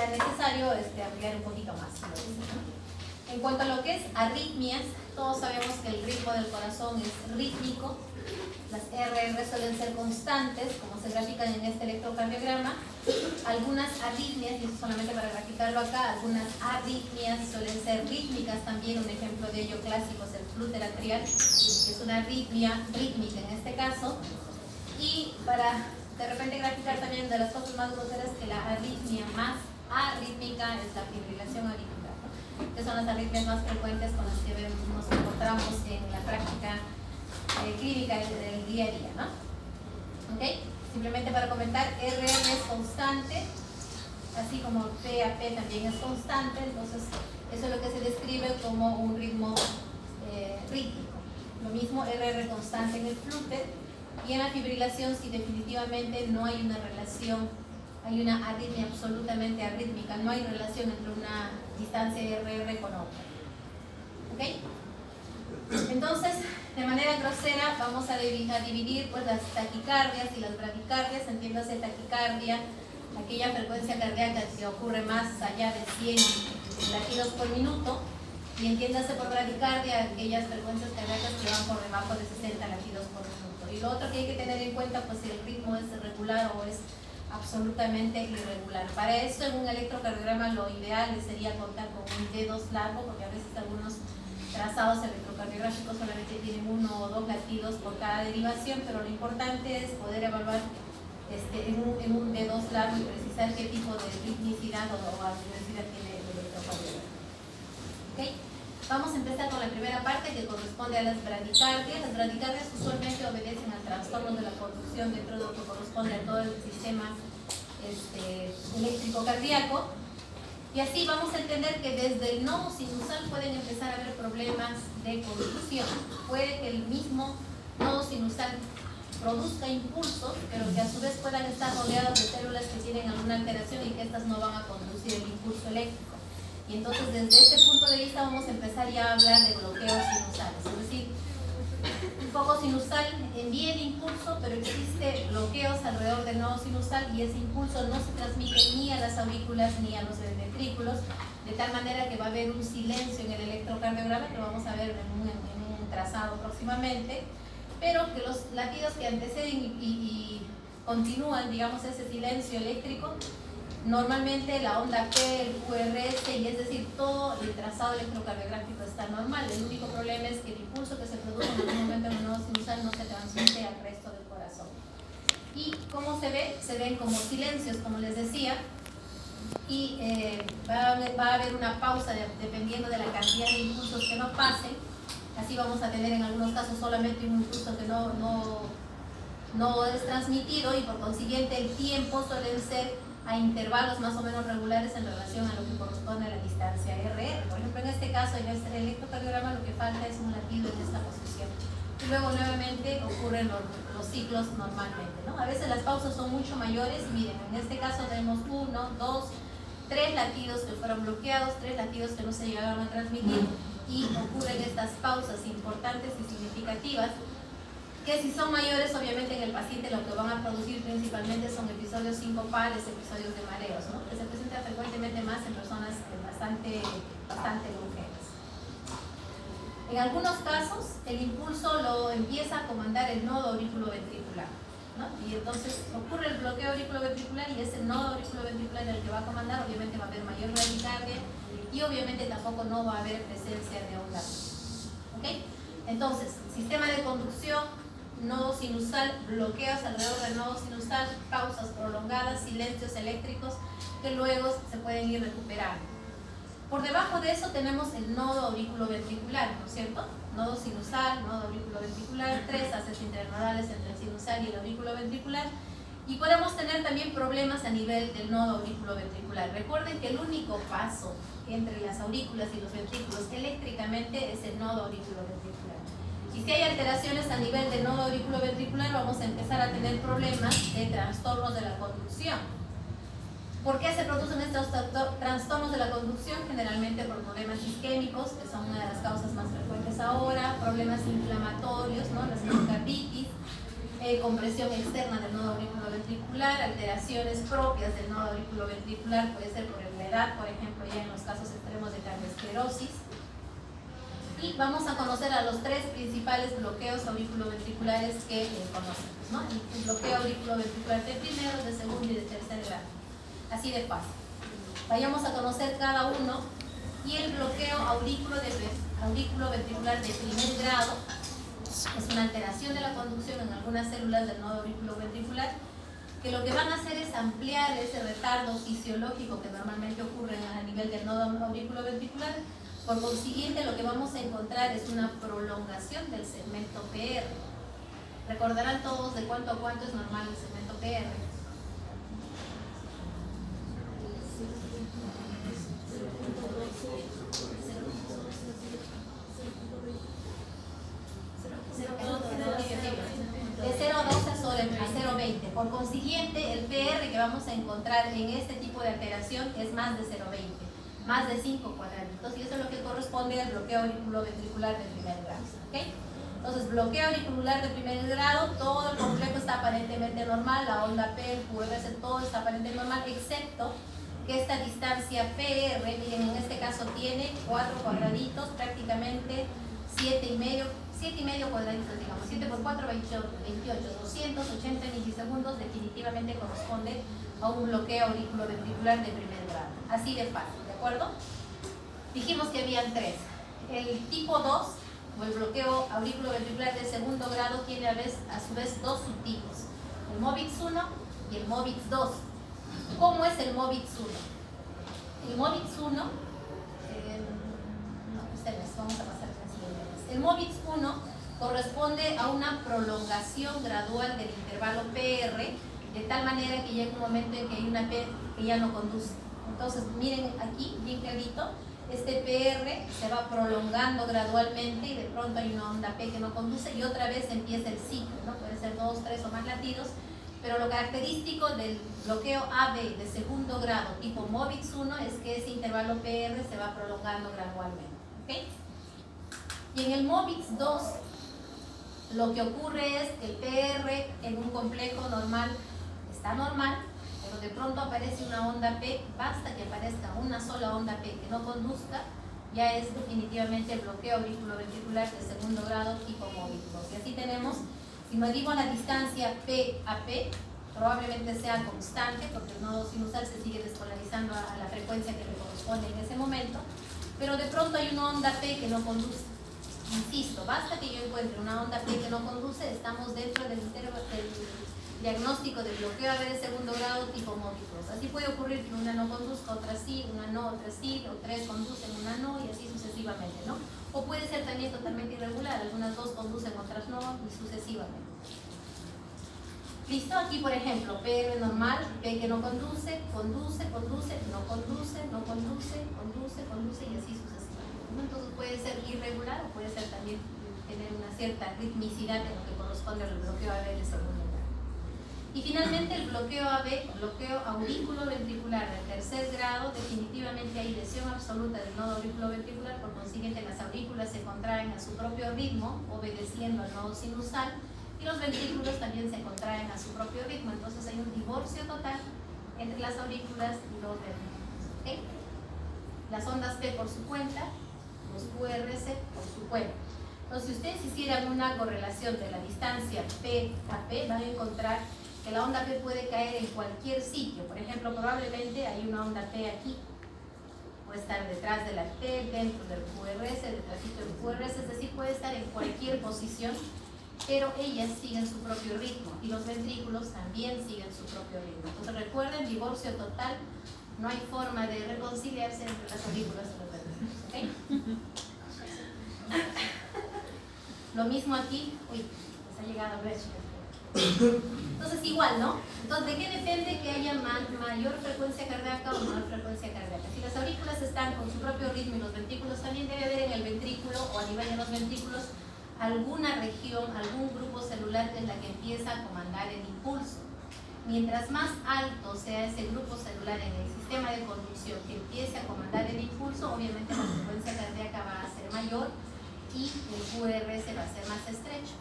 sea necesario ampliar un poquito más, ¿no? En cuanto a lo que es arritmias, todos sabemos que el ritmo del corazón es rítmico. Las RR suelen ser constantes, como se grafican en este electrocardiograma. Algunas arritmias, y eso solamente para graficarlo acá, algunas arritmias suelen ser rítmicas también. Un ejemplo de ello clásico es el flúter atrial, que es una arritmia rítmica en este caso. Y para de repente graficar también de las cosas más groseras, que la arritmia más arrítmica es la fibrilación auricular, ¿no? Que son las arritmias más frecuentes con las que nos encontramos en la práctica clínica del día a día, ¿no? ¿Ok? Simplemente para comentar, RR es constante, así como PAP también es constante, entonces eso es lo que se describe como un ritmo rítmico. Lo mismo RR constante en el flúter, y en la fibrilación sí definitivamente no hay una relación, hay una arritmia absolutamente arrítmica, no hay relación entre una distancia RR con otra. ¿Ok? Entonces, de manera grosera vamos a dividir pues, las taquicardias y las bradicardias. Entiéndase taquicardia, aquella frecuencia cardíaca que ocurre más allá de 100 latidos por minuto, y entiéndase por bradicardia aquellas frecuencias cardíacas que van por debajo de 60 latidos por minuto. Y lo otro que hay que tener en cuenta, pues si el ritmo es regular o es absolutamente irregular. Para eso en un electrocardiograma lo ideal sería contar con un D2 largo, porque a veces algunos trazados electrocardiográficos solamente tienen 1 o 2 latidos por cada derivación, pero lo importante es poder evaluar en un D2 largo y precisar qué tipo de ritmicidad o velocidad tiene el electrocardiograma. ¿Okay? Vamos a empezar con la primera parte, que corresponde a las bradicardias. Las bradicardias usualmente obedecen al trastorno de la conducción dentro de lo que corresponde a todo el sistema eléctrico cardíaco. Y así vamos a entender que desde el nodo sinusal pueden empezar a haber problemas de conducción. Puede que el mismo nodo sinusal produzca impulsos, pero que a su vez puedan estar rodeados de células que tienen alguna alteración y que estas no van a conducir el impulso eléctrico. Y entonces desde ese punto de vista vamos a empezar ya a hablar de bloqueos sinusales. Es decir, el foco sinusal envía el impulso, pero existe bloqueos alrededor del nodo sinusal y ese impulso no se transmite ni a las aurículas ni a los ventrículos, de tal manera que va a haber un silencio en el electrocardiograma, que lo vamos a ver en un trazado próximamente, pero que los latidos que anteceden y continúan, digamos, ese silencio eléctrico, normalmente la onda P, el QRS, y es decir, todo el trazado electrocardiográfico está normal. El único problema es que el impulso que se produce en algún momento en el nodo sinusal no se transmite al resto del corazón. ¿Y cómo se ve? Se ven como silencios, como les decía, y va a haber una pausa dependiendo de la cantidad de impulsos que no pasen. Así vamos a tener en algunos casos solamente un impulso que no es transmitido, y por consiguiente el tiempo suelen ser a intervalos más o menos regulares en relación a lo que corresponde a la distancia RR. Por ejemplo, en este caso, en este electrocardiograma, lo que falta es un latido en esta posición. Y luego nuevamente ocurren los ciclos normalmente, ¿no? A veces las pausas son mucho mayores. Miren, en este caso tenemos 1, 2, 3 latidos que fueron bloqueados, 3 latidos que no se llegaron a transmitir, y ocurren estas pausas importantes y significativas, que si son mayores, obviamente en el paciente lo que van a producir principalmente son episodios sincopales, episodios de mareos, ¿no? Que se presenta frecuentemente más en personas bastante longevas. En algunos casos, el impulso lo empieza a comandar el nodo auriculoventricular, ¿no? Y entonces ocurre el bloqueo auriculoventricular, y es el nodo auriculoventricular el que va a comandar. Obviamente va a haber mayor bradicardia y obviamente tampoco no va a haber presencia de onda. ¿Ok? Entonces, sistema de conducción, nodo sinusal, bloqueos alrededor del nodo sinusal, pausas prolongadas, silencios eléctricos que luego se pueden ir recuperando. Por debajo de eso tenemos el nodo auriculoventricular, ¿no es cierto? Nodo sinusal, nodo auriculoventricular, 3 haces internodales entre el sinusal y el auriculoventricular, y podemos tener también problemas a nivel del nodo auriculoventricular. Recuerden que el único paso entre las aurículas y los ventrículos eléctricamente es el nodo auriculoventricular. Y si hay alteraciones a nivel del nodo auriculoventricular, vamos a empezar a tener problemas de trastornos de la conducción. ¿Por qué se producen estos trastornos de la conducción? Generalmente por problemas isquémicos, que son una de las causas más frecuentes ahora, problemas inflamatorios, ¿no? Las endocarditis. compresión externa del nodo auriculoventricular, alteraciones propias del nodo auriculoventricular, puede ser por la edad, por ejemplo, ya en los casos extremos de cardioesclerosis. Y vamos a conocer a los tres principales bloqueos auriculoventriculares que conocemos, ¿no? El bloqueo auriculoventricular de primero, de segundo y de tercer grado. Así de fácil. Vayamos a conocer cada uno. Y el bloqueo auriculoventricular de primer grado es una alteración de la conducción en algunas células del nodo auriculoventricular que lo que van a hacer es ampliar ese retardo fisiológico que normalmente ocurre a nivel del nodo auriculoventricular. Por consiguiente, lo que vamos a encontrar es una prolongación del segmento PR. Recordarán todos de cuánto a cuánto es normal el segmento PR. De 0,2 a 0,20. Por consiguiente, el PR que vamos a encontrar en este tipo de alteración es más de 0,20, más de 5 cuadraditos, y eso es lo que corresponde al bloqueo auriculoventricular de primer grado. ¿Okay? Entonces, bloqueo auricular de primer grado, todo el complejo está aparentemente normal, la onda P, el QRS, todo está aparentemente normal, excepto que esta distancia PR, miren, en este caso tiene 4 cuadraditos, prácticamente 7,5 cuadraditos, digamos, 7 por 4, 28, 280 milisegundos, definitivamente corresponde a un bloqueo auriculoventricular de primer grado. Así de fácil, ¿de acuerdo? Dijimos que habían tres. El tipo 2, o el bloqueo auriculoventricular de segundo grado, tiene a su vez dos subtipos, el MOVIX 1 y el MOVIX 2. ¿Cómo es el MOVIX 1? El MOVIX 1, vamos a pasar a la siguiente. El MOVIX 1 corresponde a una prolongación gradual del intervalo PR, de tal manera que llega un momento en que hay una P que ya no conduce. Entonces, miren aquí, bien clarito, este PR se va prolongando gradualmente y de pronto hay una onda P que no conduce y otra vez empieza el ciclo, ¿no? Puede ser 2, 3 o más latidos, pero lo característico del bloqueo AB de segundo grado tipo MOVIX 1 es que ese intervalo PR se va prolongando gradualmente. ¿Okay? Y en el MOVIX 2 lo que ocurre es que el PR en un complejo normal está normal, pero de pronto aparece una onda P, basta que aparezca una sola onda P que no conduzca, ya es definitivamente el bloqueo auriculoventricular de segundo grado tipo MOVIX 2. Y así tenemos, si medimos la distancia P a P, probablemente sea constante porque el nodo sinusal se sigue despolarizando a la frecuencia que le corresponde en ese momento, pero de pronto hay una onda P que no conduce. Insisto, basta que yo encuentre una onda P que no conduce, estamos dentro del diagnóstico de bloqueo AB de segundo grado tipo MOVIX 2. Así puede ocurrir que una no conduzca, otra sí, una no, otra sí, o tres conducen, una no, y así sucesivamente, ¿no? O puede ser también totalmente irregular, algunas dos conducen, otras no, y sucesivamente. ¿Listo? Aquí, por ejemplo, PR normal, P que no conduce, conduce, conduce, no conduce, no conduce, conduce, conduce, y así sucesivamente. Entonces puede ser irregular o puede ser también tener una cierta ritmicidad en lo que corresponde al bloqueo AB de segundo grado. Y finalmente el bloqueo AB, bloqueo auriculoventricular de tercer grado, definitivamente hay lesión absoluta del nodo auriculoventricular, por consiguiente las aurículas se contraen a su propio ritmo, obedeciendo al nodo sinusal, y los ventrículos también se contraen a su propio ritmo, entonces hay un divorcio total entre las aurículas y los ventrículos. ¿Okay? Las ondas P por su cuenta, los QRS por su cuenta. Entonces, si ustedes hicieran una correlación de la distancia P a P, van a encontrar que la onda P puede caer en cualquier sitio. Por ejemplo, probablemente hay una onda P aquí, puede estar detrás de la P, dentro del QRS, detrás del QRS, es decir, puede estar en cualquier posición, pero ellas siguen su propio ritmo y los ventrículos también siguen su propio ritmo. Entonces, recuerden, divorcio total, no hay forma de reconciliarse entre las aurículas y los ventrículos. ¿Okay? Lo mismo aquí, uy, les ha llegado a ver. Entonces igual, ¿no? Entonces, ¿de qué depende que haya mayor frecuencia cardíaca o menor frecuencia cardíaca? Si las aurículas están con su propio ritmo y los ventrículos también, debe haber en el ventrículo o a nivel de los ventrículos alguna región, algún grupo celular que es la que empieza a comandar el impulso. Mientras más alto sea ese grupo celular en el sistema de conducción que empiece a comandar el impulso, obviamente la frecuencia cardíaca va a ser mayor y el QRS va a ser más estrecho.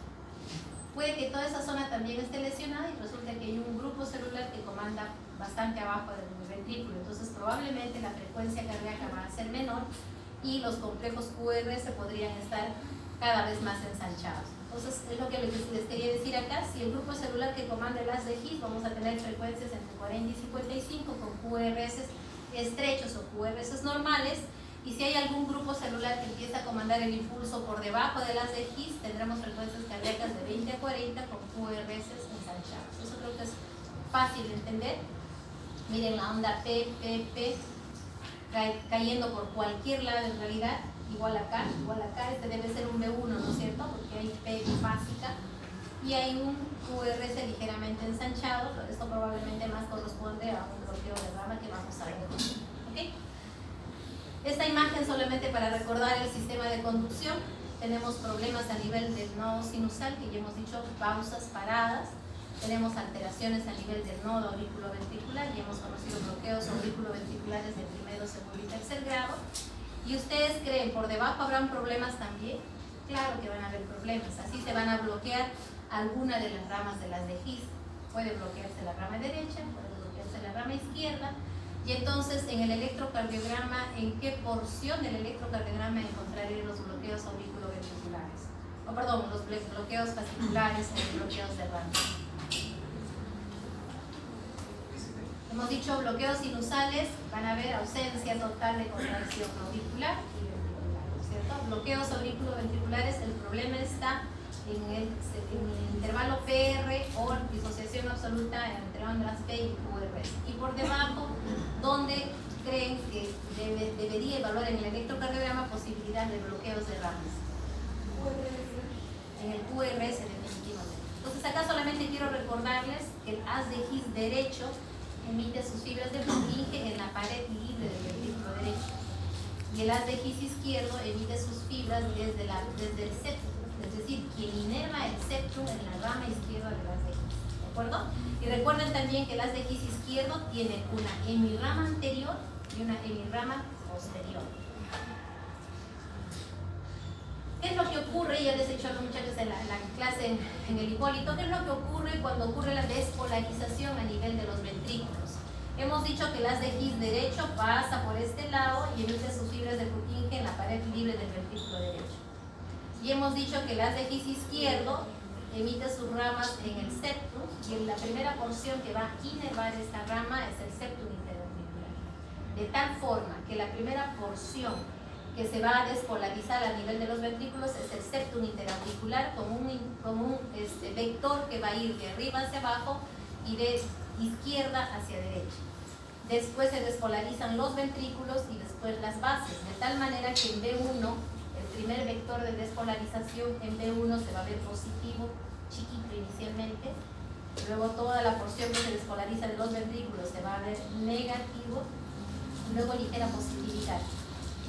puede que toda esa zona también esté lesionada y resulta que hay un grupo celular que comanda bastante abajo del ventrículo, entonces probablemente la frecuencia cardíaca va a ser menor y los complejos QRS podrían estar cada vez más ensanchados. Entonces es lo que les quería decir acá. Si el grupo celular que comanda el haz de His, vamos a tener frecuencias entre 40 y 55 con QRS estrechos o QRS normales, y si hay algún grupo celular que empieza a comandar el impulso por debajo de las de His, tendremos frecuencias cardíacas de 20 a 40 con QRS ensanchados. Eso creo que es fácil de entender. Miren la onda P, cayendo por cualquier lado en realidad, igual acá, este debe ser un B1, ¿no es cierto? Porque hay P básica y hay un QRS ligeramente ensanchado, esto probablemente más corresponde a un bloqueo de rama que vamos a ver. ¿Okay? Esta imagen solamente para recordar el sistema de conducción. Tenemos problemas a nivel del nodo sinusal, que ya hemos dicho, pausas, paradas. Tenemos alteraciones a nivel del nodo auriculoventricular, y hemos conocido bloqueos auriculoventriculares de primero, segundo y tercer grado. ¿Y ustedes creen por debajo habrán problemas también? Claro que van a haber problemas. Así se van a bloquear alguna de las ramas de las de His. Puede bloquearse la rama derecha, puede bloquearse la rama izquierda. Y entonces en el electrocardiograma, ¿en qué porción del electrocardiograma encontraré los bloqueos auriculoventriculares? O perdón, los bloqueos fasciculares o bloqueos de rama. Hemos dicho bloqueos sinusales, van a haber ausencia total de contracción auricular y ventricular, ¿no es cierto? Bloqueos auriculoventriculares, el problema está en el intervalo PR o disociación absoluta entre ondas P y QRS. Y por debajo, ¿dónde creen que debería evaluar en el electrocardiograma posibilidad de bloqueos de ramas? En el QRS definitivamente. Entonces acá solamente quiero recordarles que el haz de His derecho emite sus fibras de Purkinje en la pared libre del ventrículo derecho, y el haz de His izquierdo emite sus fibras desde el septum, es decir, quien inerva el septum en la rama izquierda del haz de His, ¿de acuerdo? Y recuerden también que el haz de His izquierdo tiene una hemirrama anterior y una hemirrama posterior. ¿Qué es lo que ocurre? Ya les he dicho a los muchachos en la clase en el Hipólito, ¿qué es lo que ocurre cuando ocurre la despolarización a nivel de los ventrículos? Hemos dicho que el haz de His derecho pasa por este lado y emite sus fibras de Purkinje en la pared libre del ventrículo derecho. Y hemos dicho que el haz de His izquierdo emite sus ramas en el septum, y la primera porción que va a inervar esta rama es el septum interventricular. De tal forma que la primera porción que se va a despolarizar a nivel de los ventrículos es el septum interauricular con un vector que va a ir de arriba hacia abajo y de izquierda hacia derecha. Después se despolarizan los ventrículos y después las bases, de tal manera que en B1, el primer vector de despolarización en B1 se va a ver positivo, chiquito inicialmente, luego toda la porción que se despolariza de los ventrículos se va a ver negativo, luego ligera positividad.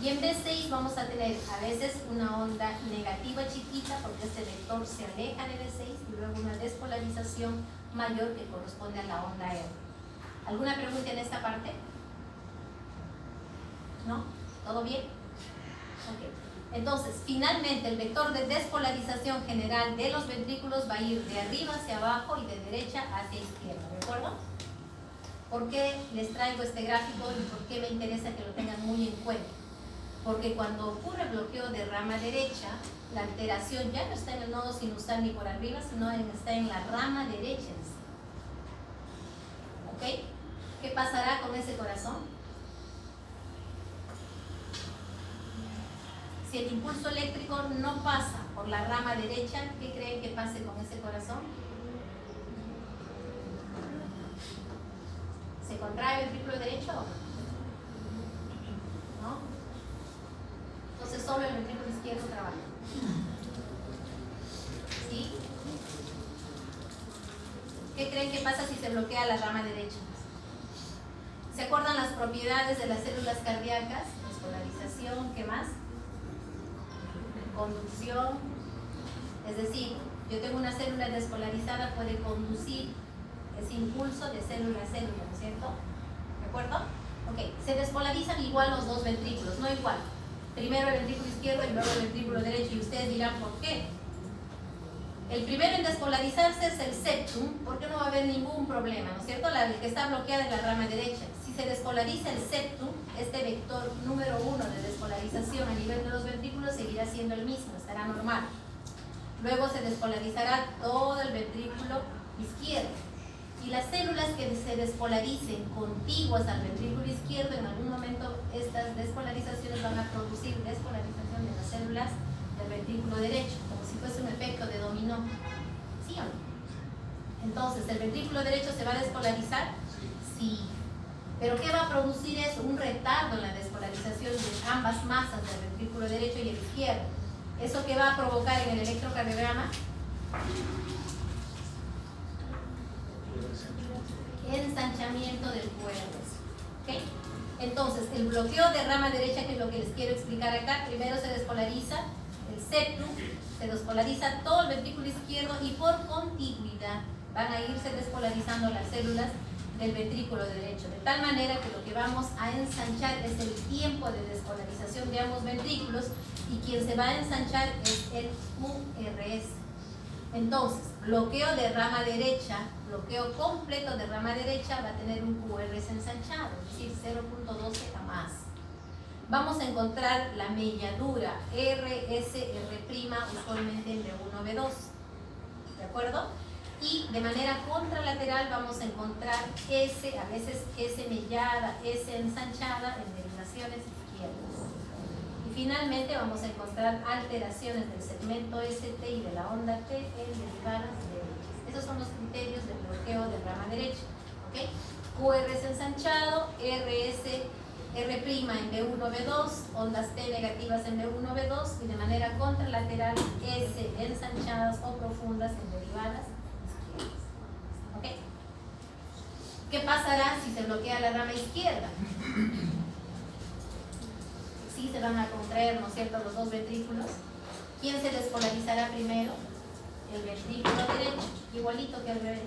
Y en B6 vamos a tener a veces una onda negativa chiquita porque este vector se aleja de B6 y luego una despolarización mayor que corresponde a la onda R. ¿Alguna pregunta en esta parte? ¿No? ¿Todo bien? Ok. Entonces, finalmente el vector de despolarización general de los ventrículos va a ir de arriba hacia abajo y de derecha hacia izquierda, ¿de acuerdo? ¿Por qué les traigo este gráfico y por qué me interesa que lo tengan muy en cuenta? Porque cuando ocurre bloqueo de rama derecha, la alteración ya no está en el nodo sinusal ni por arriba, sino está en la rama derecha en sí. ¿Ok? ¿Qué pasará con ese corazón? Si el impulso eléctrico no pasa por la rama derecha, ¿qué creen que pase con ese corazón? ¿Se contrae el ventrículo derecho o no? Entonces solo el ventrículo izquierdo trabaja. ¿Sí? ¿Qué creen que pasa si se bloquea la rama derecha? ¿Se acuerdan las propiedades de las células cardíacas? Despolarización, ¿qué más? Conducción. Es decir, yo tengo una célula despolarizada, puede conducir ese impulso de célula a célula, ¿no es cierto? ¿De acuerdo? Ok, se despolarizan igual los dos ventrículos, no igual. Primero el ventrículo izquierdo y luego el ventrículo derecho, y ustedes dirán, ¿por qué? El primero en despolarizarse es el septum, porque no va a haber ningún problema, ¿no es cierto? El que está bloqueada es la rama derecha. Si se despolariza el septum, este vector número 1 de despolarización a nivel de los ventrículos seguirá siendo el mismo, estará normal. Luego se despolarizará todo el ventrículo izquierdo. Y las células que se despolaricen contiguas al ventrículo izquierdo, en algún momento estas despolarizaciones van a producir despolarización de las células del ventrículo derecho, como si fuese un efecto de dominó. ¿Sí o no? Entonces, ¿el ventrículo derecho se va a despolarizar? Sí. ¿Pero qué va a producir eso? Un retardo en la despolarización de ambas masas del ventrículo derecho y el izquierdo. ¿Eso qué va a provocar en el electrocardiograma? Ensanchamiento del QRS. ¿Okay? Entonces, el bloqueo de rama derecha, que es lo que les quiero explicar acá, primero se despolariza el septum, se despolariza todo el ventrículo izquierdo y por contigüidad van a irse despolarizando las células del ventrículo derecho, de tal manera que lo que vamos a ensanchar es el tiempo de despolarización de ambos ventrículos y quien se va a ensanchar es el QRS. Entonces, bloqueo de rama derecha, bloqueo completo de rama derecha va a tener un QRS ensanchado, es decir, 0.12 a más. Vamos a encontrar la melladura RSR', usualmente en B1, B2, ¿de acuerdo? Y de manera contralateral vamos a encontrar S, a veces S mellada, S ensanchada en derivaciones izquierdas. Y finalmente vamos a encontrar alteraciones del segmento ST y de la onda T en derivadas derechas. Esos son los criterios del bloqueo de rama derecha. ¿Okay? QRS ensanchado, R' en B1, B2, ondas T negativas en B1, B2 y de manera contralateral S ensanchadas o profundas en derivadas izquierdas. ¿Okay? ¿Qué pasará si se bloquea la rama izquierda? Sí se van a contraer, ¿no es cierto?, los dos ventrículos. ¿Quién se despolarizará primero? El ventrículo derecho, igualito que al revés.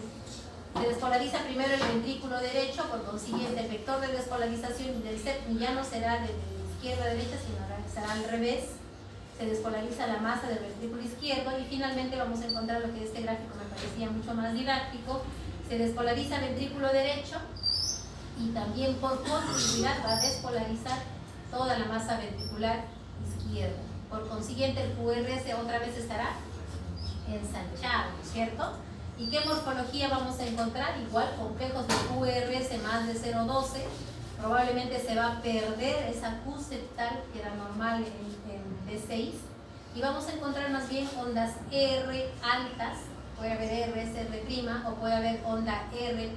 Se despolariza primero el ventrículo derecho, por consiguiente el vector de despolarización del septum ya no será de izquierda a derecha, sino será al revés. Se despolariza la masa del ventrículo izquierdo y finalmente vamos a encontrar lo que este gráfico me parecía mucho más didáctico. Se despolariza el ventrículo derecho y también por continuidad va a despolarizar toda la masa ventricular izquierda. Por consiguiente el QRS otra vez estará ensanchado, ¿cierto? ¿Y qué morfología vamos a encontrar? Igual, complejos de QRS más de 0,12. Probablemente se va a perder esa Q septal que era normal en B6. Y vamos a encontrar más bien ondas R altas. Puede haber RSR' o puede haber onda R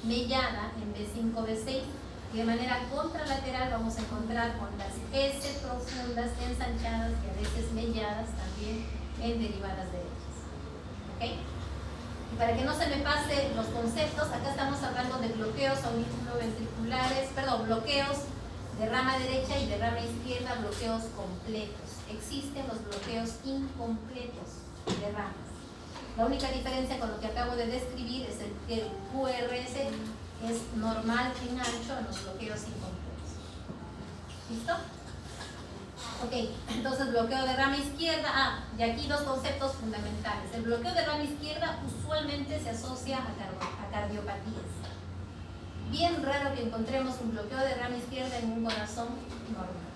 mellada en B5, B6. Y de manera contralateral vamos a encontrar ondas S profundas, ensanchadas y a veces melladas también en derivadas derechas. ¿Okay? Y para que no se me pase los conceptos, acá estamos hablando de bloqueos auriculoventriculares, bloqueos de rama derecha y de rama izquierda, bloqueos completos. Existen los bloqueos incompletos de ramas. La única diferencia con lo que acabo de describir es que el QRS es normal en ancho en los bloqueos incompletos. ¿Listo? Ok, entonces bloqueo de rama izquierda. Y aquí dos conceptos fundamentales. El bloqueo de rama izquierda usualmente se asocia a cardiopatías. Bien raro que encontremos un bloqueo de rama izquierda en un corazón normal.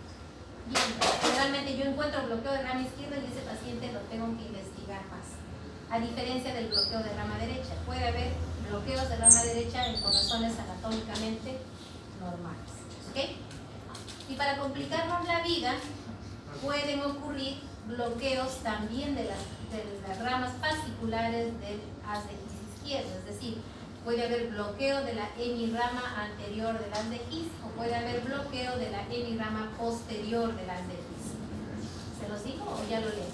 Bien raro. Generalmente yo encuentro bloqueo de rama izquierda y ese paciente lo tengo que investigar más. A diferencia del bloqueo de rama derecha. Puede haber bloqueos de rama derecha en corazones anatómicamente normales. ¿Okay? Y para complicarnos la vida, pueden ocurrir bloqueos también de las ramas fasciculares del haz de His izquierdo, es decir, puede haber bloqueo de la hemirama anterior del haz de His o puede haber bloqueo de la hemirama posterior del haz de His. ¿Se los digo o ya lo leo?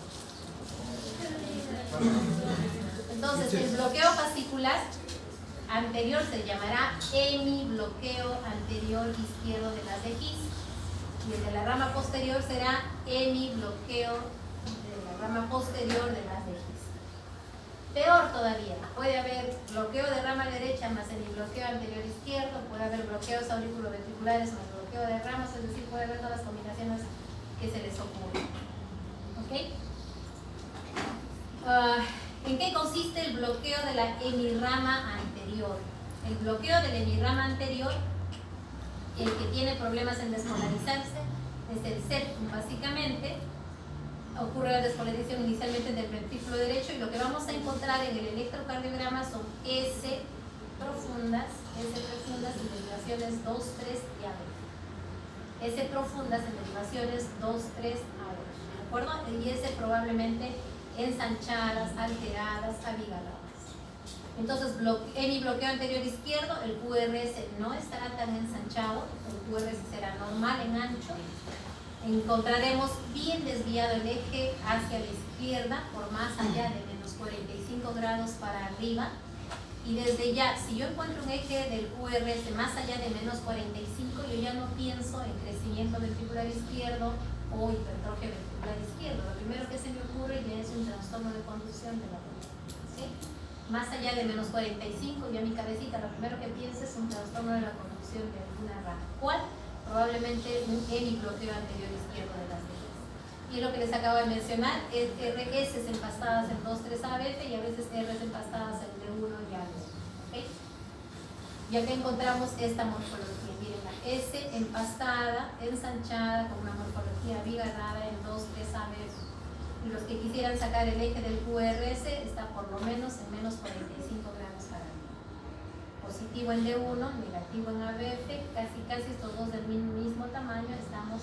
Entonces, el bloqueo fascicular anterior se llamará hemibloqueo anterior izquierdo del haz de His. Y el de la rama posterior será hemibloqueo de la rama posterior de las de His. Peor todavía, puede haber bloqueo de rama derecha más hemibloqueo anterior izquierdo, puede haber bloqueos auriculoventriculares más bloqueo de ramas, es decir, puede haber todas las combinaciones que se les ocurran. ¿Ok? ¿En qué consiste el bloqueo de la hemirrama anterior? El bloqueo de la hemirrama anterior, el que tiene problemas en despolarizarse, es el septum básicamente. Ocurre la despolarización inicialmente del ventrículo derecho y lo que vamos a encontrar en el electrocardiograma son S profundas en derivaciones 2, 3 y A. S profundas en derivaciones 2, 3 A. ¿De acuerdo? Y S probablemente ensanchadas, alteradas, abigarradas. Entonces, en mi bloqueo anterior izquierdo, el QRS no estará tan ensanchado, el QRS será normal en ancho. Encontraremos bien desviado el eje hacia la izquierda por más allá de menos 45 grados para arriba. Y desde ya, si yo encuentro un eje del QRS más allá de menos 45, yo ya no pienso en crecimiento ventricular izquierdo o hipertrofia ventricular izquierdo. Lo primero que se me ocurre ya es un trastorno de conducción de la columna, ¿sí? Más allá de menos 45, ya mi cabecita lo primero que piensa es un trastorno de la conducción de alguna rama. ¿Cuál? Probablemente un hemibloqueo anterior izquierdo de las venas. Y lo que les acabo de mencionar es RS empastadas en 2,3 ABF y a veces RS empastadas en D1 y A2. ¿Okay? Y acá encontramos esta morfología. Miren, la S empastada, ensanchada, con una morfología abigarrada en 2,3 ABF. Y los que quisieran sacar el eje del QRS está por lo menos en menos 45 grados para arriba. Positivo en D1, negativo en ABF, casi estos dos del mismo tamaño, estamos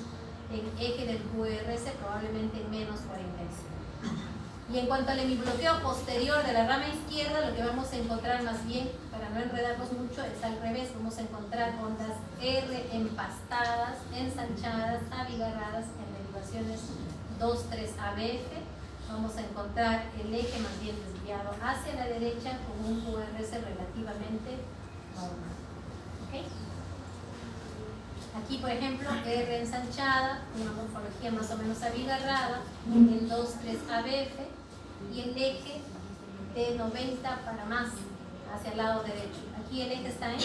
en eje del QRS probablemente en menos 45. Y en cuanto al hemibloqueo posterior de la rama izquierda, lo que vamos a encontrar más bien, para no enredarnos mucho, es al revés. Vamos a encontrar ondas R empastadas, ensanchadas, abigarradas en derivaciones 2,3 ABF. Vamos a encontrar el eje más bien desviado hacia la derecha con un QRS relativamente normal. ¿Okay? Aquí, por ejemplo, R ensanchada, una morfología más o menos abigarrada, en 2,3 ABF, y el eje de 90 para más, hacia el lado derecho. Aquí el eje está en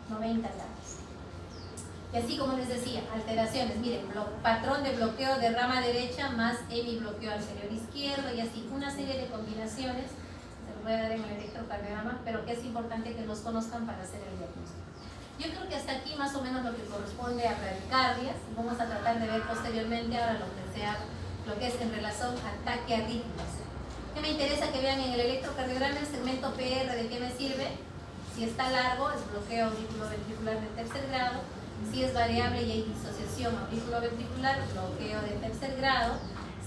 90 grados. Y así como les decía, alteraciones, miren, patrón de bloqueo de rama derecha más hemibloqueo anterior izquierdo y así, una serie de combinaciones, se los voy a dar en el electrocardiograma, pero que es importante que los conozcan para hacer el diagnóstico. Yo creo que hasta aquí más o menos lo que corresponde a bradicardias, y vamos a tratar de ver posteriormente ahora lo que es en relación a taquiarritmias. ¿Qué me interesa que vean en el electrocardiograma? El segmento PR, ¿de qué me sirve? Si está largo, es bloqueo auriculoventricular de tercer grado. Si es variable y hay disociación auriculoventricular, bloqueo de tercer grado.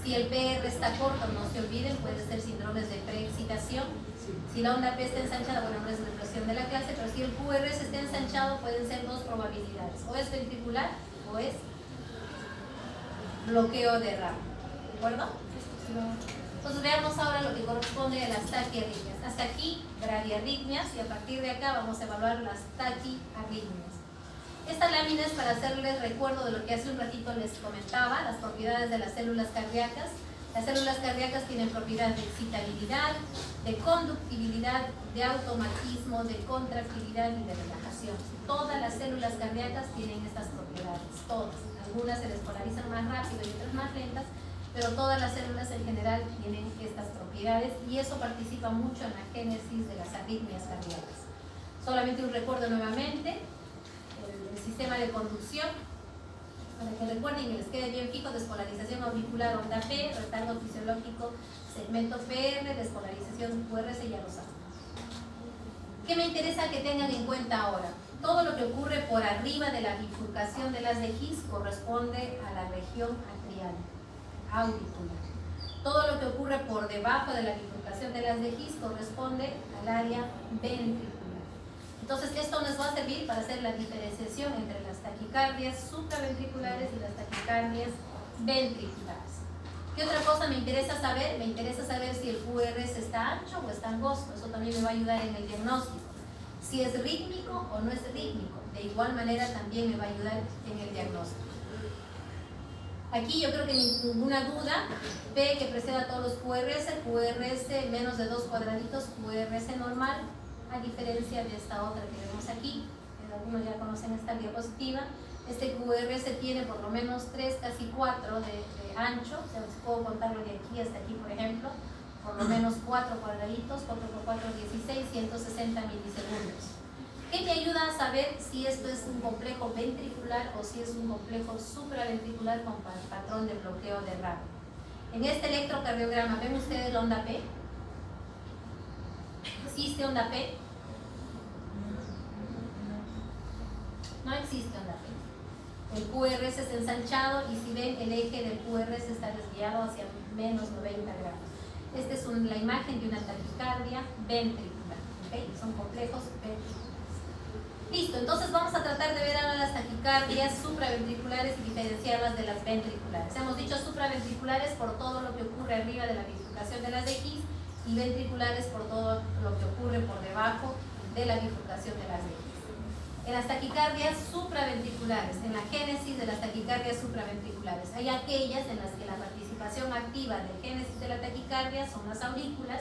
Si el PR está corto, no se olviden, puede ser síndromes de preexcitación. Si la onda P está ensanchada, bueno, no es depresión de la clase, pero si el QRS está ensanchado, pueden ser dos probabilidades. O es ventricular o es bloqueo de rama. ¿De acuerdo? Entonces veamos ahora lo que corresponde a las taquiarritmias. Hasta aquí, bradiarritmias, y a partir de acá vamos a evaluar las taquiarritmias. Esta lámina es para hacerles recuerdo de lo que hace un ratito les comentaba, las propiedades de las células cardíacas. Las células cardíacas tienen propiedades de excitabilidad, de conductibilidad, de automatismo, de contractilidad y de relajación. Todas las células cardíacas tienen estas propiedades, todas. Algunas se despolarizan más rápido y otras más lentas, pero todas las células en general tienen estas propiedades y eso participa mucho en la génesis de las arritmias cardíacas. Solamente un recuerdo nuevamente. El sistema de conducción, para que recuerden y les quede bien fijo: despolarización auricular, onda P, retardo fisiológico, segmento PR, despolarización QRS, ya lo saben. ¿Qué me interesa que tengan en cuenta ahora? Todo lo que ocurre por arriba de la bifurcación de las de His corresponde a la región atrial, auricular. Todo lo que ocurre por debajo de la bifurcación de las de His corresponde al área ventricular. Entonces, esto nos va a servir para hacer la diferenciación entre las taquicardias supraventriculares y las taquicardias ventriculares. ¿Qué otra cosa me interesa saber? Me interesa saber si el QRS está ancho o está angosto. Eso también me va a ayudar en el diagnóstico. Si es rítmico o no es rítmico. De igual manera también me va a ayudar en el diagnóstico. Aquí yo creo que ninguna duda. P que precede a todos los QRS menos de 2 cuadraditos, QRS normal. A diferencia de esta otra que vemos aquí, algunos ya conocen esta diapositiva, Este QRS tiene por lo menos 3, casi 4 de ancho, o sea, puedo contarlo de aquí hasta aquí, por ejemplo, por lo menos 4 cuadraditos, 4 por 4, 16, 160 milisegundos. ¿Qué me ayuda a saber si esto es un complejo ventricular o si es un complejo supraventricular con patrón de bloqueo de radio? En este electrocardiograma, ¿ven ustedes la onda P? ¿Existe onda P? No existe onda P. El QRS es ensanchado y si ven el eje del QRS está desviado hacia menos 90 grados. Esta es la imagen de una taquicardia ventricular. ¿Okay? Son complejos ventriculares. Listo, entonces vamos a tratar de ver ahora las taquicardias supraventriculares y diferenciarlas de las ventriculares. Hemos dicho supraventriculares por todo lo que ocurre arriba de la bifurcación de las X y ventriculares por todo lo que ocurre por debajo de la bifurcación de las X. En las taquicardias supraventriculares, en la génesis de las taquicardias supraventriculares, hay aquellas en las que la participación activa del génesis de la taquicardia son las aurículas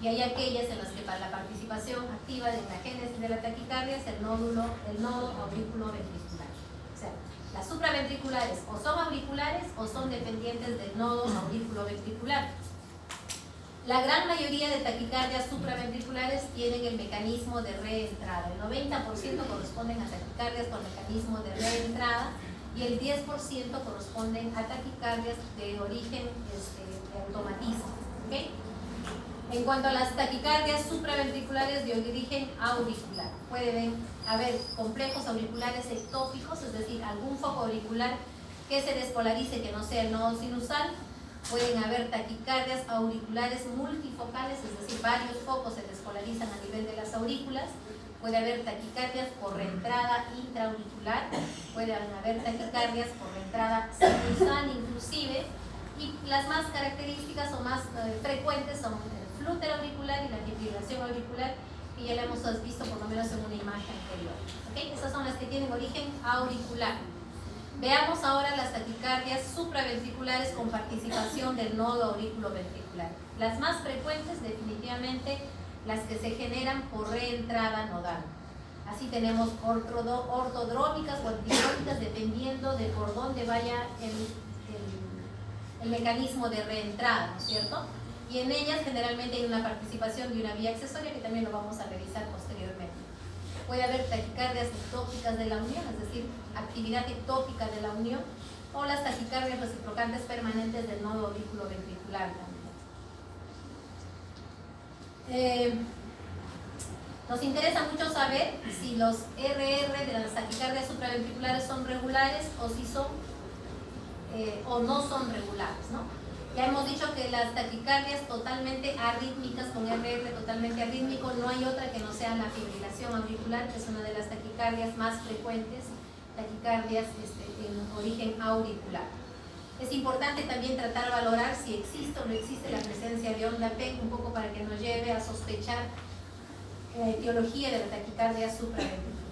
y hay aquellas en las que para la participación activa de la génesis de la taquicardia es el nodo aurículo ventricular. O sea, las supraventriculares o son auriculares o son dependientes del nodo aurículo ventricular. La gran mayoría de taquicardias supraventriculares tienen el mecanismo de reentrada. El 90% corresponden a taquicardias con mecanismo de reentrada y el 10% corresponden a taquicardias de origen de automatismo. ¿Okay? En cuanto a las taquicardias supraventriculares de origen auricular, pueden haber complejos auriculares ectópicos, es decir, algún foco auricular que se despolarice que no sea el nodo sinusal. Pueden haber taquicardias auriculares multifocales, es decir, varios focos se despolarizan a nivel de las aurículas. Puede haber taquicardias por reentrada intraauricular, pueden haber taquicardias por reentrada sinusal inclusive, y las más características o más frecuentes son el flúter auricular y la fibrilación auricular, que ya la hemos visto por lo menos en una imagen anterior. ¿Okay? Esas son las que tienen origen auricular. Veamos ahora las taquicardias supraventriculares con participación del nodo aurículo-ventricular. Las más frecuentes, definitivamente, las que se generan por reentrada nodal. Así tenemos ortodrómicas o antidrómicas, dependiendo de por dónde vaya el mecanismo de reentrada, ¿no es cierto? Y en ellas generalmente hay una participación de una vía accesoria que también lo vamos a revisar posteriormente. Puede haber taquicardias ectópicas de la unión, es decir, actividad ectópica de la unión, o las taquicardias reciprocantes permanentes del nodo aurículo ventricular también. Nos interesa mucho saber si los RR de las taquicardias supraventriculares son regulares o si son o no son regulares, ¿no? Ya hemos dicho que las taquicardias totalmente arrítmicas, con RR totalmente arrítmico, no hay otra que no sea la fibrilación auricular, que es una de las taquicardias más frecuentes, taquicardias en origen auricular. Es importante también tratar de valorar si existe o no existe la presencia de onda P, un poco para que nos lleve a sospechar la etiología de la taquicardia supraventricular.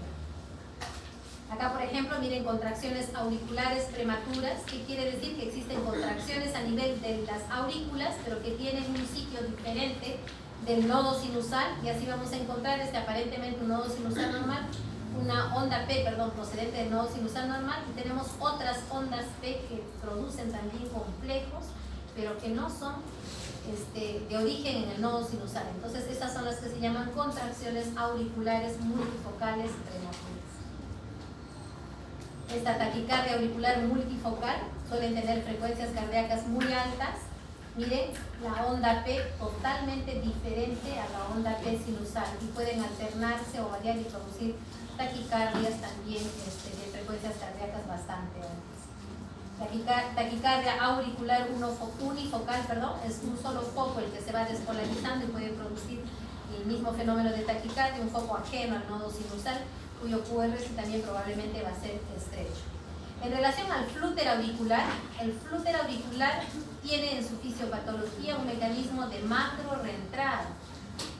Acá, por ejemplo, miren, contracciones auriculares prematuras, que quiere decir que existen contracciones a nivel de las aurículas, pero que tienen un sitio diferente del nodo sinusal, y así vamos a encontrar aparentemente un nodo sinusal normal, una onda P, procedente del nodo sinusal normal, y tenemos otras ondas P que producen también complejos, pero que no son de origen en el nodo sinusal. Entonces, esas son las que se llaman contracciones auriculares multifocales prematuras. Esta taquicardia auricular multifocal suelen tener frecuencias cardíacas muy altas. Miren, la onda P totalmente diferente a la onda P sinusal, y pueden alternarse o variar y producir taquicardias también de frecuencias cardíacas bastante altas. Taquicardia auricular unifocal, es un solo foco el que se va despolarizando y puede producir el mismo fenómeno de taquicardia, un foco ajeno al nodo sinusal, cuyo QRS también probablemente va a ser estrecho. En relación al flúter auricular, el flúter auricular tiene en su fisiopatología un mecanismo de macro reentrada.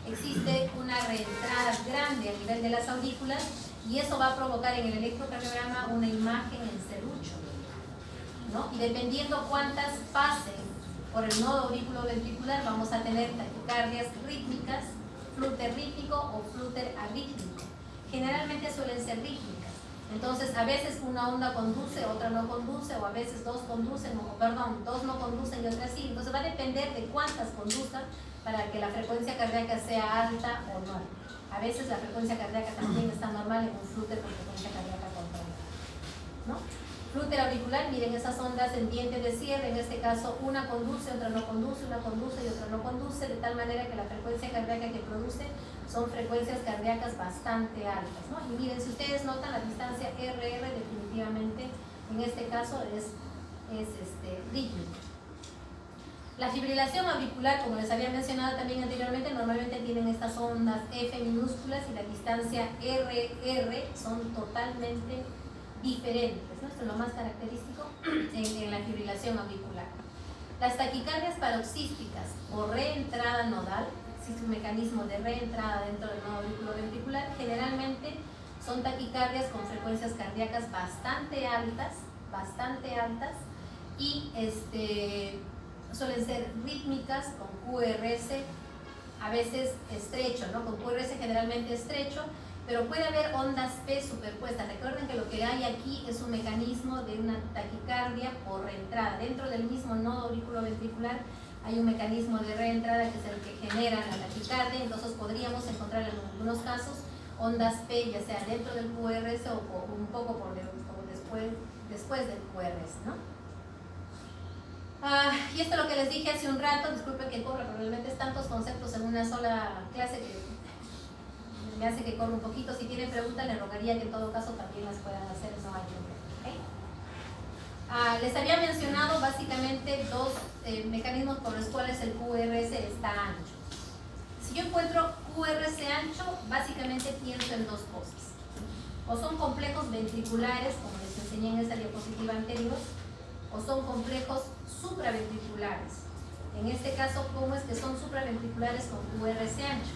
Existe una reentrada grande a nivel de las aurículas y eso va a provocar en el electrocardiograma una imagen en serrucho, ¿no? Y dependiendo cuántas pasen por el nodo aurículo ventricular, vamos a tener taquicardias rítmicas, flúter rítmico o flúter arrítmico. Generalmente suelen ser rítmicas. Entonces, a veces una onda conduce, otra no conduce, o a veces dos conducen, dos no conducen y otras sí. Entonces va a depender de cuántas conduzcan para que la frecuencia cardíaca sea alta o no. A veces la frecuencia cardíaca también está normal en un flúter con frecuencia cardíaca controlada, ¿no? Flúter auricular, miren esas ondas en diente de cierre, en este caso una conduce, otra no conduce, una conduce y otra no conduce, de tal manera que la frecuencia cardíaca que produce son frecuencias cardíacas bastante altas, ¿no? Y miren, si ustedes notan la distancia RR, definitivamente en este caso es rítmica. La fibrilación auricular, como les había mencionado también anteriormente, normalmente tienen estas ondas F minúsculas y la distancia RR son totalmente diferentes, ¿no? Esto es lo más característico en la fibrilación auricular. Las taquicardias paroxísticas o reentrada nodal, existe un mecanismo de reentrada dentro del nodo auriculoventricular, generalmente son taquicardias con frecuencias cardíacas bastante altas y suelen ser rítmicas con QRS a veces estrecho, ¿no? Con QRS generalmente estrecho, pero puede haber ondas P superpuestas. Recuerden que lo que hay aquí es un mecanismo de una taquicardia por reentrada. Dentro del mismo nodo auriculoventricular hay un mecanismo de reentrada que es el que genera la taquicardia, entonces podríamos encontrar en algunos casos ondas P, ya sea dentro del QRS o un poco después del QRS, ¿no? Y esto es lo que les dije hace un rato, disculpen que corra, pero realmente es tantos conceptos en una sola clase que me hace que corra un poquito. Si tienen preguntas, les rogaría que en todo caso también las puedan hacer, no hay problema. ¿Okay? Les había mencionado básicamente dos mecanismos por los cuales el QRS está ancho. Si yo encuentro QRS ancho, básicamente pienso en dos cosas. O son complejos ventriculares, como les enseñé en esa diapositiva anterior, o son complejos supraventriculares. En este caso, ¿cómo es que son supraventriculares con QRS ancho?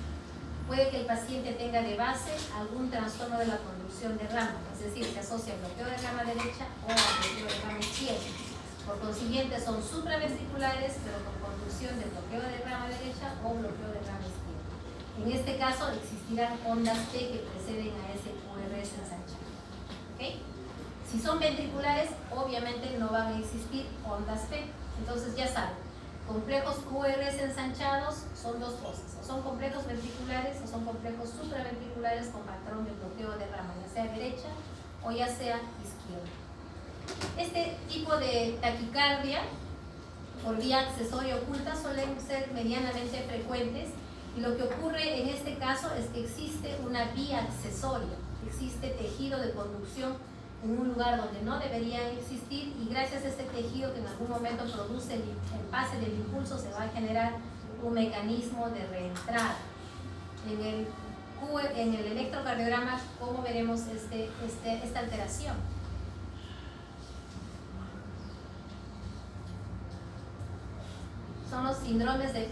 Puede que el paciente tenga de base algún trastorno de la conducción de rama, es decir, se asocia al bloqueo de rama derecha o al bloqueo de rama izquierda. Por consiguiente, son supraventriculares, pero con conducción de bloqueo de rama derecha o bloqueo de rama izquierda. En este caso, existirán ondas T que preceden a ese QRS ensanchado. ¿Okay? Si son ventriculares, obviamente no van a existir ondas P. Entonces ya saben, complejos QRS ensanchados son dos cosas, o son complejos ventriculares o son complejos supraventriculares con patrón de bloqueo de rama, ya sea derecha o ya sea izquierda. Este tipo de taquicardia por vía accesoria oculta suelen ser medianamente frecuentes, y lo que ocurre en este caso es que existe una vía accesoria, existe tejido de conducción en un lugar donde no debería existir, y gracias a este tejido que en algún momento produce el pase del impulso se va a generar un mecanismo de reentrada. En el electrocardiograma, ¿cómo veremos esta alteración? Son los síndromes de